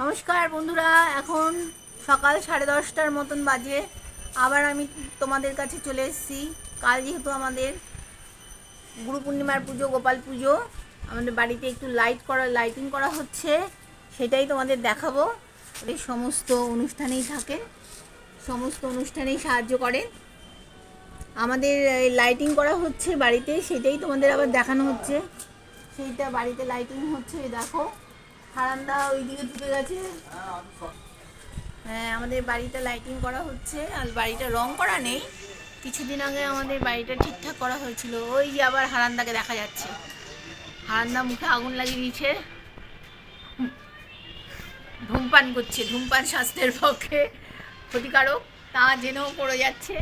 নমস্কার বন্ধুরা, এখন সকাল 10:30টার মতন বাজে। আবার আমি তোমাদের কাছে চলে এসেছি। কাল যেহেতু আমাদের গুরু পূর্ণিমার পুজো, গোপাল পুজো, আমাদের বাড়িতে একটু লাইটিং করা হচ্ছে, সেটাই তোমাদের দেখাবো। এই সমস্ত অনুষ্ঠানেই থাকে, সমস্ত অনুষ্ঠানেই সাহায্য করে আমাদের। লাইটিং করা হচ্ছে বাড়িতে, সেটাই তোমাদের আবার দেখানো হচ্ছে। সেইটা বাড়িতে লাইটিং হচ্ছে, দেখো হারান্দা ওইদিকে ঢুকে গেছে। হ্যাঁ, আমাদের বাড়িটা লাইটিং করা হচ্ছে, আর বাড়িটা রং করা নেই। কিছুদিন আগে আমাদের বাড়িটা ঠিকঠাক করা হয়েছিল। ওই যে আবার হারান্দাকে দেখা যাচ্ছে, হারান্দা মুখে আগুন লাগিয়ে দিয়েছে, ধূমপান করছে। ধূমপান স্বাস্থ্যের পক্ষে ক্ষতিকারক, তা জেনেও পড়ে যাচ্ছে।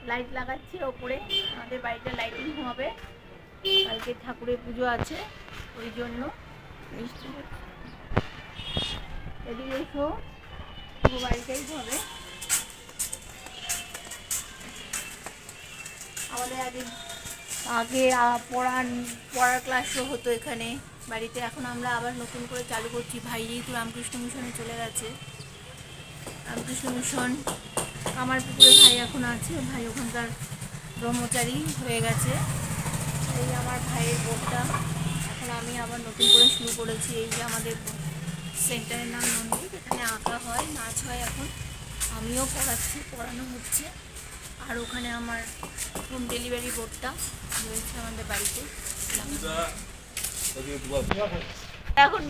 লাইট লাগাচ্ছে ওপরে, আমাদের বাড়িটা লাইটিং হবে, কালকে ঠাকুরের পুজো আছে, ওই জন্য। এদিকে এসো, পুরো বাড়িটাই হবে। আমাদের আগে আগে পড়ার ক্লাসও হতো এখানে বাড়িতে। এখন আমরা আবার নতুন করে চালু করছি। ভাই যেহেতু রামকৃষ্ণ মিশনে চলে গেছে, রামকৃষ্ণ মিশন কামারপুকুরে ভাই এখন আছে। ভাই ওখানকার ব্রহ্মচারী হয়ে গেছে। এই আমার ভাইয়ের বোনটা, এখন আমি আবার নতুন করে শুরু করেছি। এই যে আমাদের সেন্টারের নাম নন্দী, এখানে আঁকা হয়, নাচ হয়। এখন আমিও পড়ানো হচ্ছে। আর ওখানে আমার হোম ডেলিভারি বোর্ডটা রয়েছে আমাদের বাড়িতে। এখন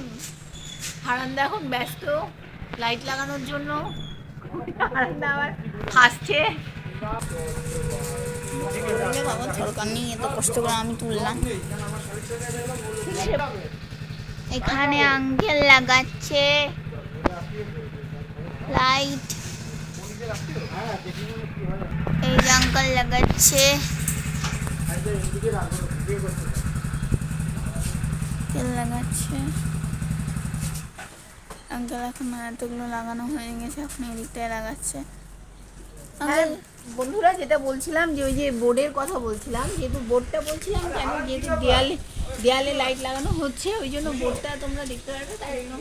হারান্দা এখন ব্যস্ত লাইট লাগানোর জন্য। হারান্দা আবার হাসছে। বাবা দরকার নেই, এত কষ্ট করে আমি তুললাম। এখানে আঙ্কেল লাগাচ্ছে লাইট, এই যে আঙ্কেল লাগাচ্ছে। আঙ্কেল এখন এতগুলো লাগানো হয়ে গেছে, এখন এদিকটায় লাগাচ্ছে। হ্যাঁ বন্ধুরা, যেটা বলছিলাম যে ওই যে বোর্ডের কথা বলছিলাম, যেহেতু বোর্ডটা বলছিলাম কেন, যেহেতু দেয়ালে লাইট লাগানো হচ্ছে, ওই জন্য বোর্ডটা তোমরা দেখতে পারবে। তাই জন্য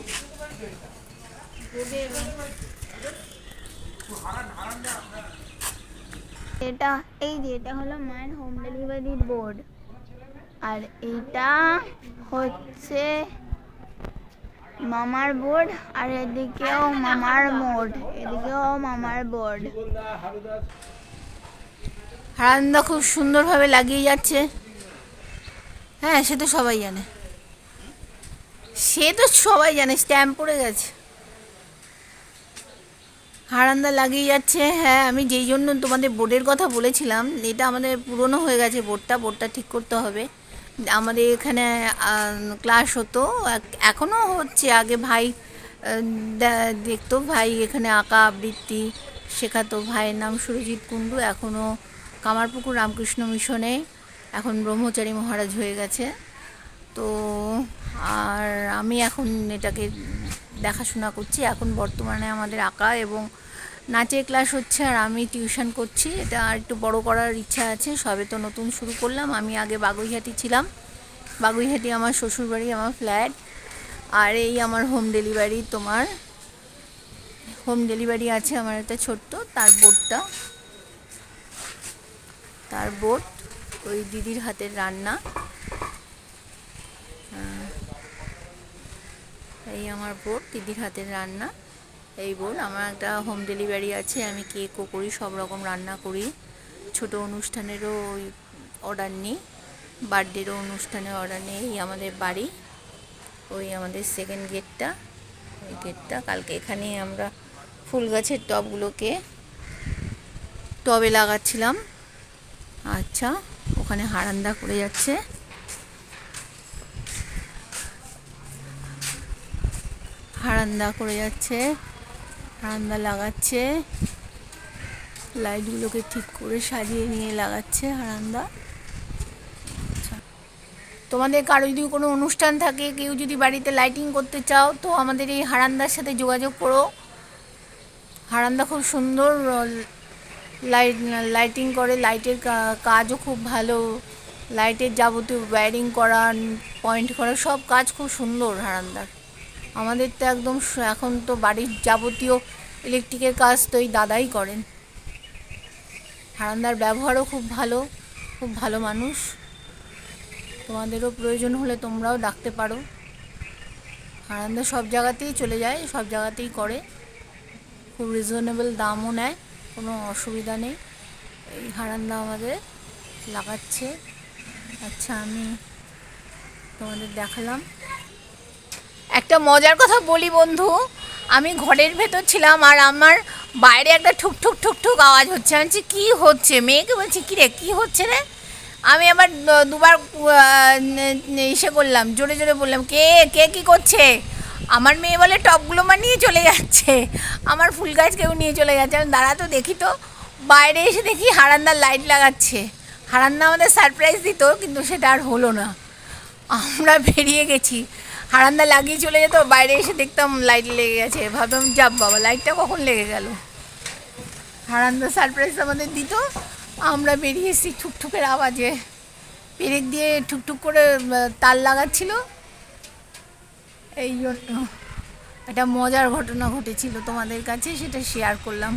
বোর্ডে এটা হলো মায়ের হোম ডেলিভারির বোর্ড, আর এইটা হচ্ছে মামার বোর্ড, আর এদিকেও মামার বোর্ড। হারান্দা খুব সুন্দরভাবে লাগিয়ে যাচ্ছে। হ্যাঁ, সে তো সবাই জানে, স্ট্যাম্প পড়ে গেছে। হারান্দা লাগিয়ে যাচ্ছে। হ্যাঁ, আমি যেই জন্য তোমাদের বোর্ডের কথা বলেছিলাম, এটা আমাদের পুরনো হয়ে গেছে বোর্ডটা ঠিক করতে হবে। আমাদের এখানে ক্লাস হতো, এখনও হচ্ছে। আগে ভাই দেখতো, ভাই এখানে আঁকা আবৃত্তি শেখাতো। ভাইয়ের নাম সুরজিৎ কুণ্ডু, এখনও কামারপুকুর রামকৃষ্ণ মিশনে এখন ব্রহ্মচারী মহারাজ হয়ে গেছে। তো আর আমি এখন এটাকে দেখাশোনা করছি। এখন বর্তমানে আমাদের আঁকা এবং নাচের ক্লাস হচ্ছে, আর আমি টিউশন করছি। এটা আর একটু বড় করার ইচ্ছা আছে, সবে তো নতুন শুরু করলাম। আমি আগে বাগুইহাটি ছিলাম, বাগুইহাটি আমার শ্বশুরবাড়ি, আমার ফ্ল্যাট। আর এই আমার হোম ডেলিভারি আছে আমার একটা ছোট্ট, তার বোর্ড ওই দিদির হাতের রান্না। এই আমার বোর্ড, দিদির হাতের রান্না। এই বোর্ড আমার একটা হোম ডেলিভারি আছে, আমি কেকও করি, সব রকম রান্না করি। ছোট অনুষ্ঠানেরও অর্ডার নিই, বার্থডেরও অনুষ্ঠানে অর্ডার নিই। এই আমাদের বাড়ি, ওই আমাদের সেকেন্ড গেটটা, ওই গেটটা। কালকে এখানে আমরা ফুল গাছের টবে লাগাচ্ছিলাম। আচ্ছা, ওখানে হারান্দা করে যাচ্ছে। হারান্দা লাগাচ্ছে, লাইটগুলোকে ঠিক করে সাজিয়ে নিয়ে লাগাচ্ছে হারান্দা। আচ্ছা, তোমাদের কারো যদি কোনো অনুষ্ঠান থাকে, কেউ যদি বাড়িতে লাইটিং করতে চাও, তো আমাদের এই হারান্দার সাথে যোগাযোগ করো। হারান্দা খুব সুন্দর লাইটিং করে, লাইটের কাজও খুব ভালো। লাইটের যাবতীয় ওয়্যারিং করা, পয়েন্ট করা, সব কাজ খুব সুন্দর হারান্দার। আমাদের তো একদম এখন তো বাড়ির যাবতীয় ইলেকট্রিকের কাজ তো এই দাদাই করেন। হারান্দার ব্যবহারও খুব ভালো মানুষ। তোমাদেরও প্রয়োজন হলে তোমরাও ডাকতে পারো। হারান্দা সব জায়গাতেই চলে যায়, সব জায়গাতেই করে, খুব রিজনেবল দামও নেয়, কোনো অসুবিধা নেই। এই হারান্দা আমাদের লাগাচ্ছে। আচ্ছা, আমি তোমাদের দেখালাম। একটা মজার কথা বলি বন্ধু, আমি ঘরের ভেতর ছিলাম আর আমার বাইরে একটা ঠুক ঠুক ঠুক ঠুক আওয়াজ হচ্ছে। আমি বলছি কী হচ্ছে, মেয়েকে বলছি কী রে কী হচ্ছে রে। আমি আবার দুবার ইসে করলাম, জোরে জোরে বললাম কে কে কী করছে। আমার মেয়ে বলে টপগুলো মা নিয়ে চলে যাচ্ছে, আমার ফুল গাছ কেউ নিয়ে চলে যাচ্ছে। আমি দাঁড়া তো দেখি, তো বাইরে এসে দেখি হারান্দার লাইট লাগাচ্ছে। হারান্দা আমাদের সারপ্রাইজ দিত, কিন্তু সেটা আর হলো না। আমরা বেরিয়ে গেছি, হারান্দা লাগিয়ে চলে যেত, বাইরে এসে দেখতাম লাইট লেগে গেছে। ভাবলাম যাব বাবা, লাইটটা কখন লেগে গেল। হারান্দা সারপ্রাইজ আমাদের দিত, আমরা বেরিয়ে এসেছি ঠুকঠুকের আওয়াজে। পেরেক দিয়ে ঠুকঠুক করে তার লাগাচ্ছিল। এই জন্য একটা মজার ঘটনা ঘটেছিল তোমাদের কাছে, সেটা শেয়ার করলাম।